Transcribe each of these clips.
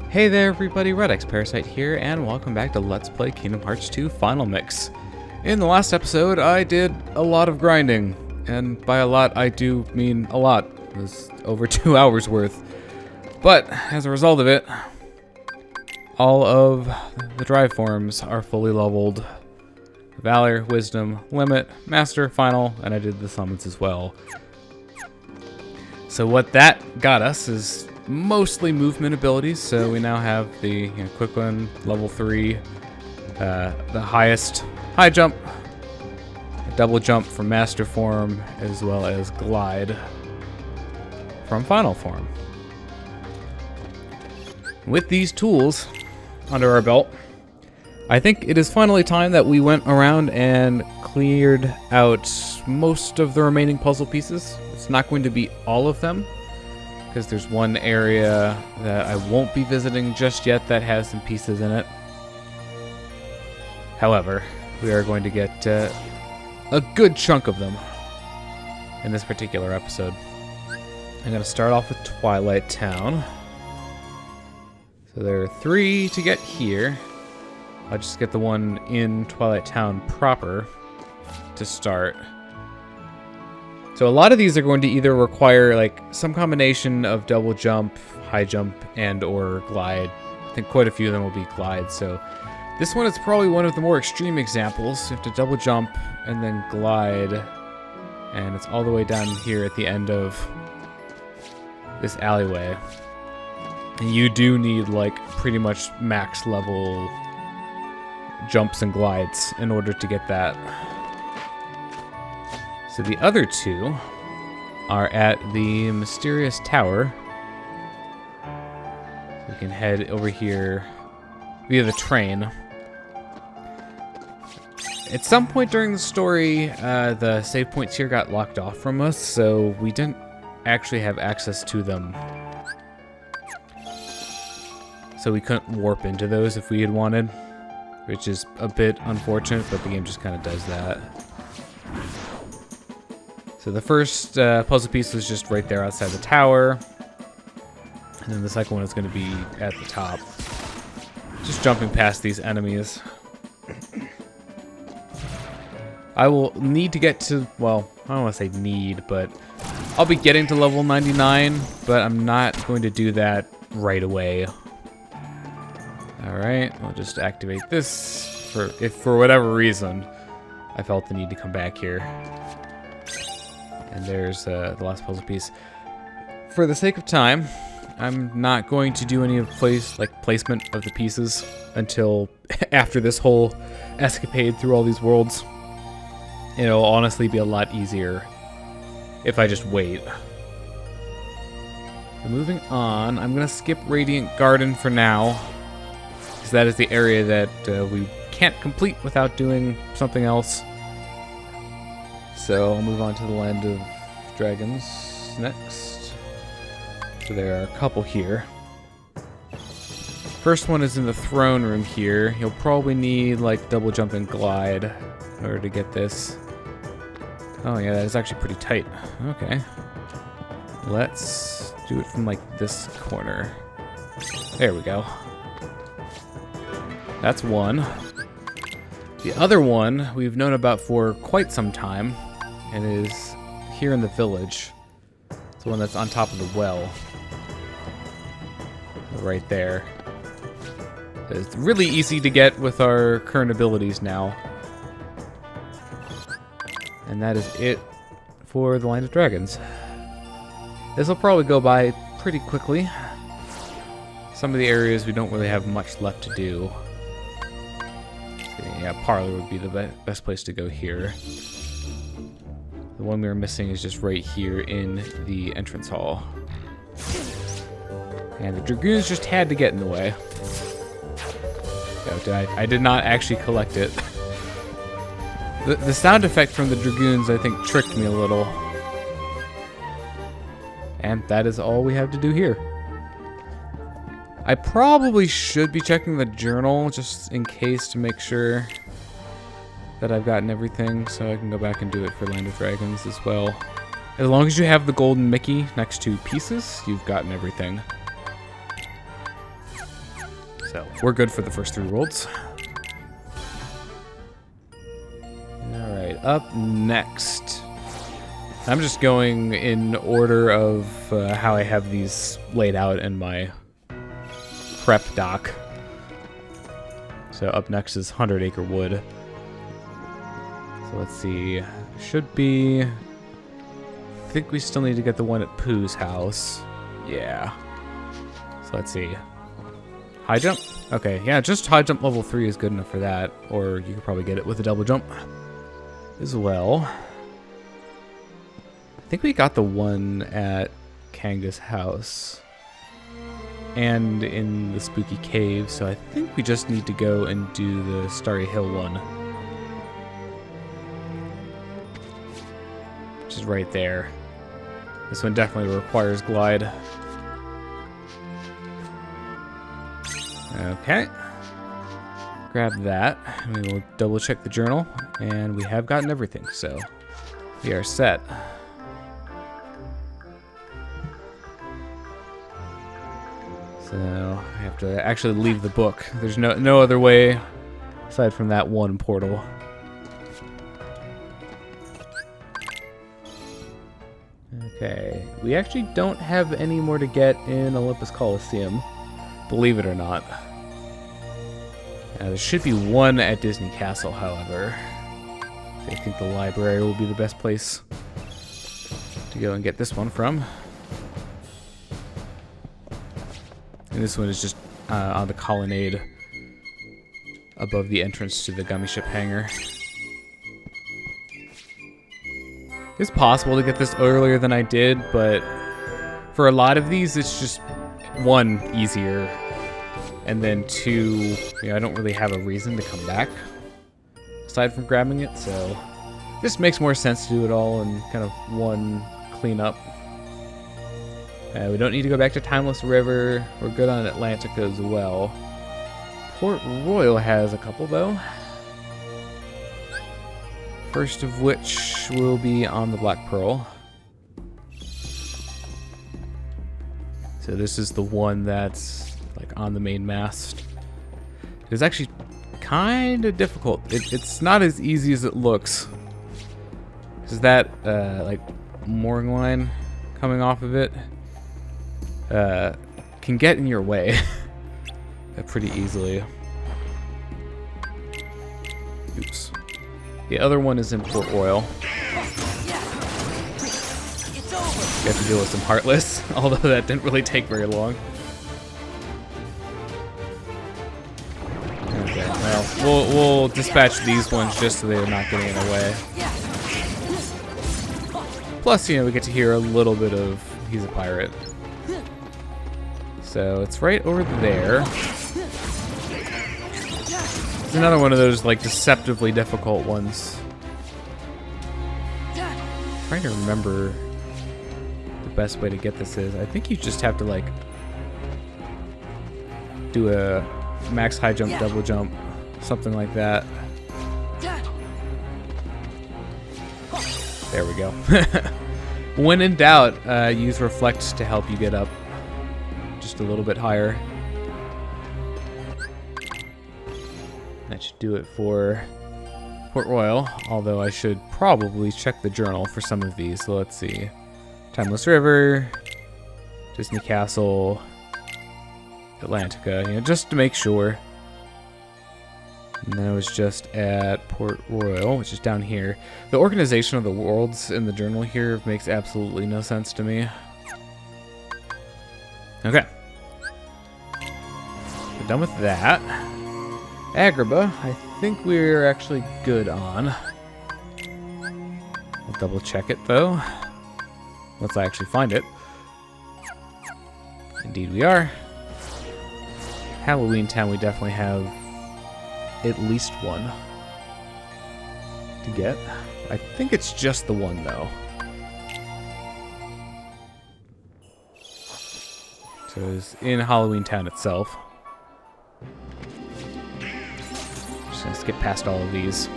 Hey there everybody, Red Parasite here, and welcome back to Let's Play Kingdom Hearts 2 Final Mix. In the last episode, I did a lot of grinding, and by a lot, I do mean a lot. It was over 2 hours worth. But, as a result of it, all of the drive forms are fully leveled. Valor, Wisdom, Limit, Master, Final, and I did the summons as well. So what that got us is mostly movement abilities, so we now have the quick one, level 3, the highest high jump, double jump from master form, as well as glide from final form. With these tools under our belt, I think it is finally time that we went around and cleared out most of the remaining puzzle pieces. It's not going to be all of them, because there's one area that I won't be visiting just yet that has some pieces in it. However, we are going to get a good chunk of them in this particular episode. I'm going to start off with Twilight Town. So there are 3 to get here. I'll just get the one in Twilight Town proper to start. So a lot of these are going to either require like some combination of double jump, high jump, and or glide. I think quite a few of them will be glide. So this one is probably one of the more extreme examples. You have to double jump and then glide, and it's all the way down here at the end of this alleyway. And you do need like pretty much max level jumps and glides in order to get that. So the other 2 are at the mysterious tower. So we can head over here via the train. At some point during the story, the save points here got locked off from us, so we didn't actually have access to them. So we couldn't warp into those if we had wanted, which is a bit unfortunate, but the game just kind of does that. So the first puzzle piece was just right there outside the tower, and then the second one is going to be at the top. Just jumping past these enemies. I will need to get to, well, I don't want to say need, but I'll be getting to level 99, but I'm not going to do that right away. Alright, I'll just activate this if for whatever reason I felt the need to come back here. And there's the last puzzle piece. For the sake of time, I'm not going to do any of placement of the pieces until after this whole escapade through all these worlds. It'll honestly be a lot easier if I just wait. So moving on, I'm gonna skip Radiant Garden for now, because that is the area that we can't complete without doing something else. So I'll move on to the Land of Dragons next. So there are a couple here. First one is in the throne room here. You'll probably need like double jump and glide in order to get this. Oh yeah, that is actually pretty tight. Okay. Let's do it from like this corner. There we go. That's one. The other one we've known about for quite some time, and is here in the village. It's the one that's on top of the well. Right there. It's really easy to get with our current abilities now. And that is it for the Land of Dragons. This will probably go by pretty quickly. Some of the areas we don't really have much left to do. So yeah, Parlor would be the best place to go here. The one we were missing is just right here in the entrance hall. And the Dragoons just had to get in the way. I did not actually collect it. The sound effect from the Dragoons, I think, tricked me a little. And that is all we have to do here. I probably should be checking the journal just in case to make sure that I've gotten everything, so I can go back and do it for Land of Dragons as well. As long as you have the golden Mickey next to pieces, you've gotten everything. So we're good for the first 3 worlds. Alright, up next. I'm just going in order of how I have these laid out in my prep doc. So up next is 100 Acre Wood. So let's see. Should be... I think we still need to get the one at Pooh's house. Yeah. So let's see. High jump? Okay, yeah, just high jump level 3 is good enough for that. Or you could probably get it with a double jump as well. I think we got the one at Kanga's house. And in the spooky cave, so I think we just need to go and do the Starry Hill one. Which is right there. This one definitely requires glide. Okay. Grab that. And we will double check the journal. And we have gotten everything, so we are set. So I have to actually leave the book. There's no other way aside from that one portal. Okay, we actually don't have any more to get in Olympus Coliseum, believe it or not. There should be one at Disney Castle, however. I think the library will be the best place to go and get this one from. And this one is just on the colonnade above the entrance to the gummy ship hangar. It's possible to get this earlier than I did, but for a lot of these, it's just 1, easier, and then 2, I don't really have a reason to come back aside from grabbing it, so this makes more sense to do it all in kind of one cleanup. We don't need to go back to Timeless River. We're good on Atlantica as well. Port Royal has a couple, though. First of which will be on the Black Pearl. So this is the one that's like on the main mast. It's actually kind of difficult. It's not as easy as it looks. Because that like mooring line coming off of it can get in your way pretty easily. Oops. The other one is in Port Royal. You have to deal with some Heartless, although that didn't really take very long. Okay, well, we'll dispatch these ones just so they're not getting in the way. Plus, we get to hear a little bit of he's a pirate. So it's right over there. It's another one of those like deceptively difficult ones. I'm trying to remember the best way to get this is. I think you just have to like do a max high jump, double jump, something like that. There we go. When in doubt, use reflect to help you get up just a little bit higher. That should do it for Port Royal, although I should probably check the journal for some of these. So let's see. Timeless River, Disney Castle, Atlantica, just to make sure. And that was just at Port Royal, which is down here. The organization of the worlds in the journal here makes absolutely no sense to me. Okay. We're done with that. Agrabah, I think we're actually good on. I'll double check it though. Once I actually find it. Indeed we are. Halloween Town we definitely have at least one to get. I think it's just the one though. So it's in Halloween Town itself. Just gonna skip past all of these.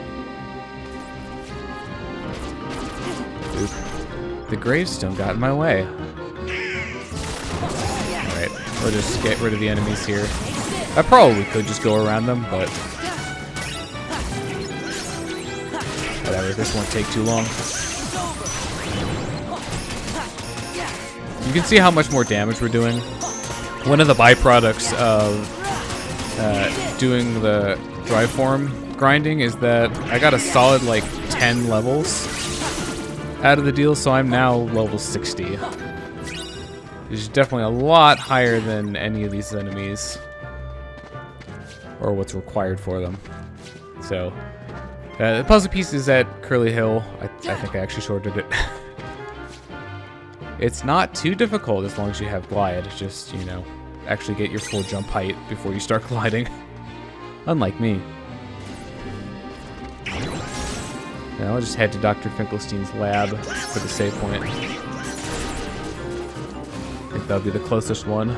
Oop. The gravestone got in my way. Alright, we'll just get rid of the enemies here. I probably could just go around them, but whatever, this won't take too long. You can see how much more damage we're doing. One of the byproducts of doing the drive form grinding is that I got a solid like 10 levels out of the deal, so I'm now level 60. Which is definitely a lot higher than any of these enemies, or what's required for them. So, the puzzle piece is at Curly Hill. I think I actually shorted it. It's not too difficult as long as you have glide. Just, you know, actually get your full jump height before you start gliding. Unlike me. Now I'll just head to Dr. Finkelstein's lab for the save point. I think that'll be the closest one.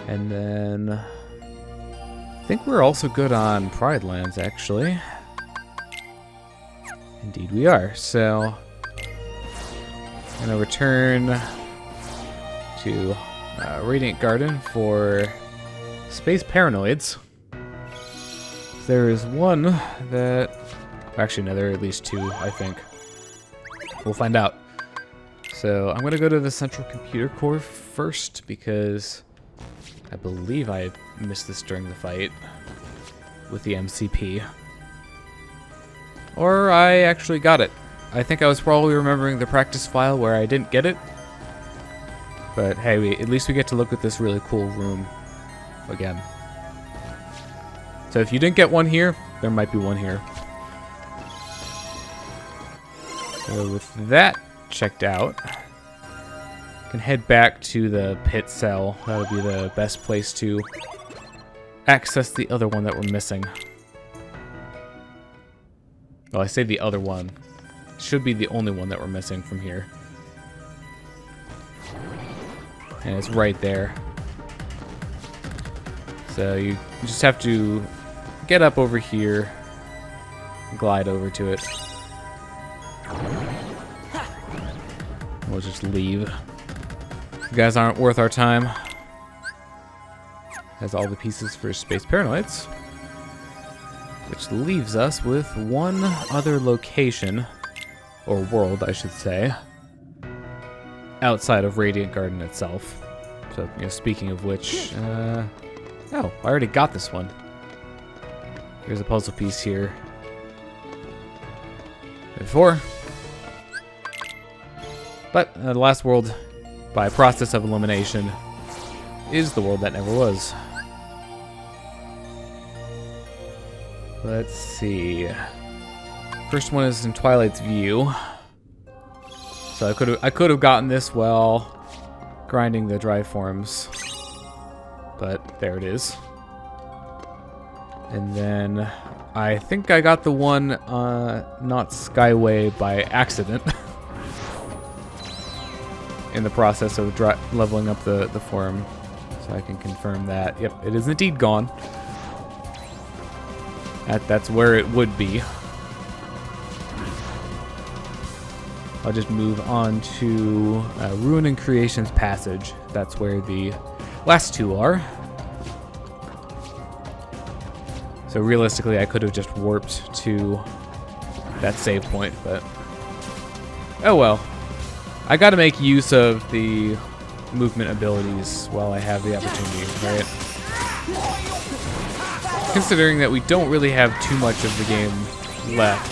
And then I think we're also good on Pride Lands, actually. Indeed we are. So I'm gonna return to Radiant Garden for Space Paranoids. There is one that... Actually, no, there are at least two, I think. We'll find out. So, I'm going to go to the Central Computer Core first, because I believe I missed this during the fight with the MCP. Or I actually got it. I think I was probably remembering the practice file where I didn't get it. But hey, at least we get to look at this really cool room again. So if you didn't get one here, there might be one here. So with that checked out, I can head back to the pit cell. That'll be the best place to access the other one that we're missing. Well, I say the other one. It should be the only one that we're missing from here. And it's right there. So you just have to get up over here, glide over to it. We'll just leave. You guys aren't worth our time. Has all the pieces for Space Paranoids. Which leaves us with one other location, or world, I should say, outside of Radiant Garden itself. So, you know, speaking of which, oh, I already got this one. Here's a puzzle piece here. Before. But the last world, by process of elimination, is the world that never was. Let's see. First one is in Twilight's View. So I could have gotten this while grinding the drive forms. But there it is. And then I think I got the one not Skyway by accident. In the process of leveling up the form. So I can confirm that. Yep, it is indeed gone. That's where it would be. I'll just move on to Ruin and Creation's Passage. That's where the last two are. So realistically, I could have just warped to that save point, but oh well. I gotta make use of the movement abilities while I have the opportunity, right? Considering that we don't really have too much of the game left.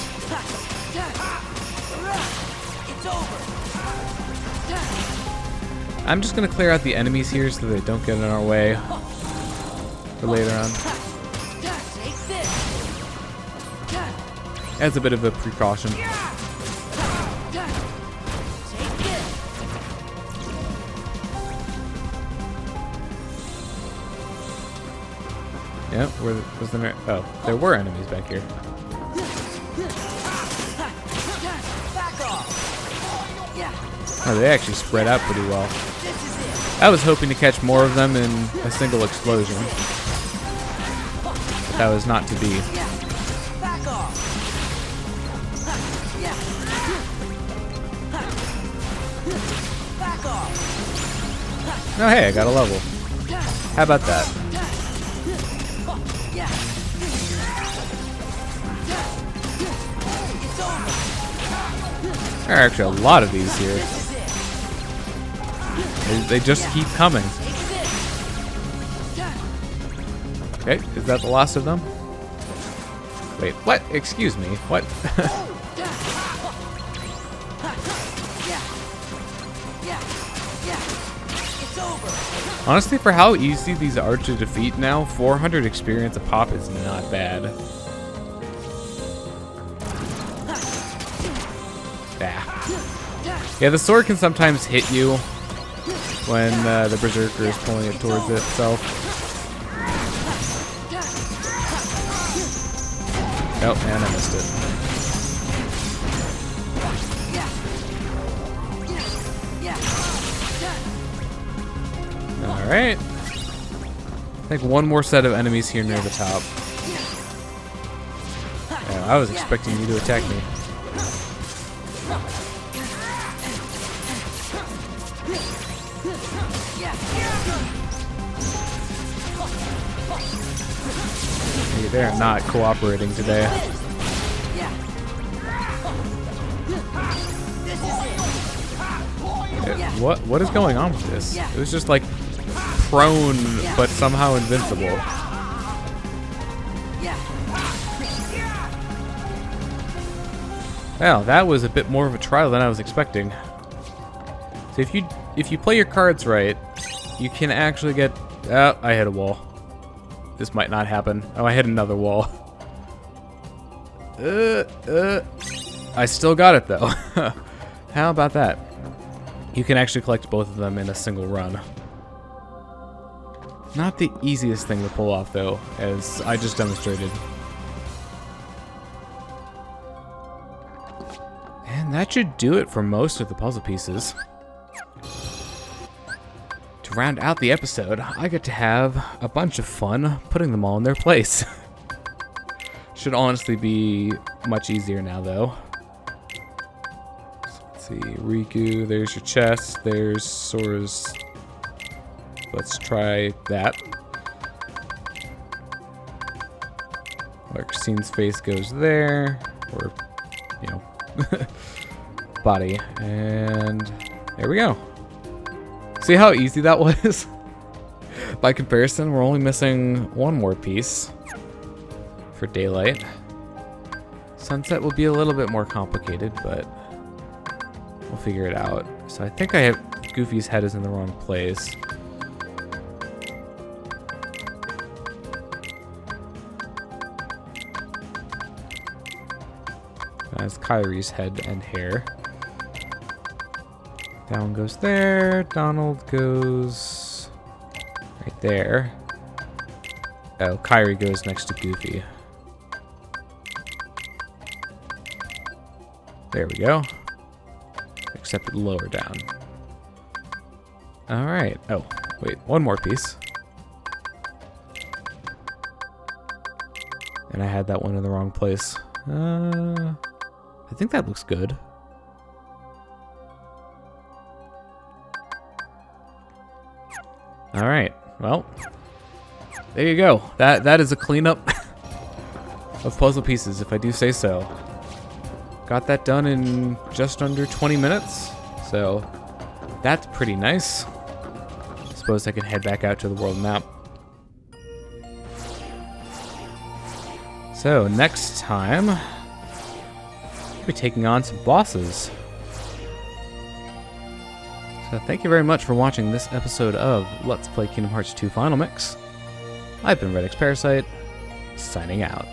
I'm just gonna clear out the enemies here so they don't get in our way for later on. As a bit of a precaution. Yep, where was the... Oh, there were enemies back here. Oh, they actually spread out pretty well. I was hoping to catch more of them in a single explosion. But that was not to be. Oh, hey, I got a level. How about that? There are actually a lot of these here. They just keep coming. Okay, is that the last of them? Wait, what? Excuse me, what? Honestly, for how easy these are to defeat now, 400 experience a pop is not bad. Yeah, the sword can sometimes hit you when the berserker is pulling it towards itself. Oh, and I missed it. Alright. I think one more set of enemies here near the top. Yeah, I was expecting you to attack me. They're not cooperating today. What is going on with this? It was just like prone, but somehow invincible. Well, that was a bit more of a trial than I was expecting. So if you play your cards right, you can actually get. Oh, I hit a wall. This might not happen. Oh, I hit another wall. I still got it though. How about that? You can actually collect both of them in a single run. Not the easiest thing to pull off though, as I just demonstrated. And that should do it for most of the puzzle pieces. To round out the episode, I get to have a bunch of fun putting them all in their place. Should honestly be much easier now though. So let's see, Riku, there's your chest, there's Sora's. Let's try that. Christine's face goes there, or, you know, body, and there we go. See how easy that was? By comparison, we're only missing one more piece for daylight. Sunset will be a little bit more complicated, but we'll figure it out. So I think I have Goofy's head is in the wrong place. That's Kyrie's head and hair. That one goes there. Donald goes right there. Oh, Kyrie goes next to Goofy. There we go. Except lower down. Alright. Oh, wait. One more piece. And I had that one in the wrong place. I think that looks good. Alright, well, there you go. That is a cleanup of puzzle pieces, if I do say so. Got that done in just under 20 minutes, so that's pretty nice. Suppose I can head back out to the world map. So, next time, we'll be taking on some bosses. So thank you very much for watching this episode of Let's Play Kingdom Hearts 2 Final Mix. I've been Redix Parasite, signing out.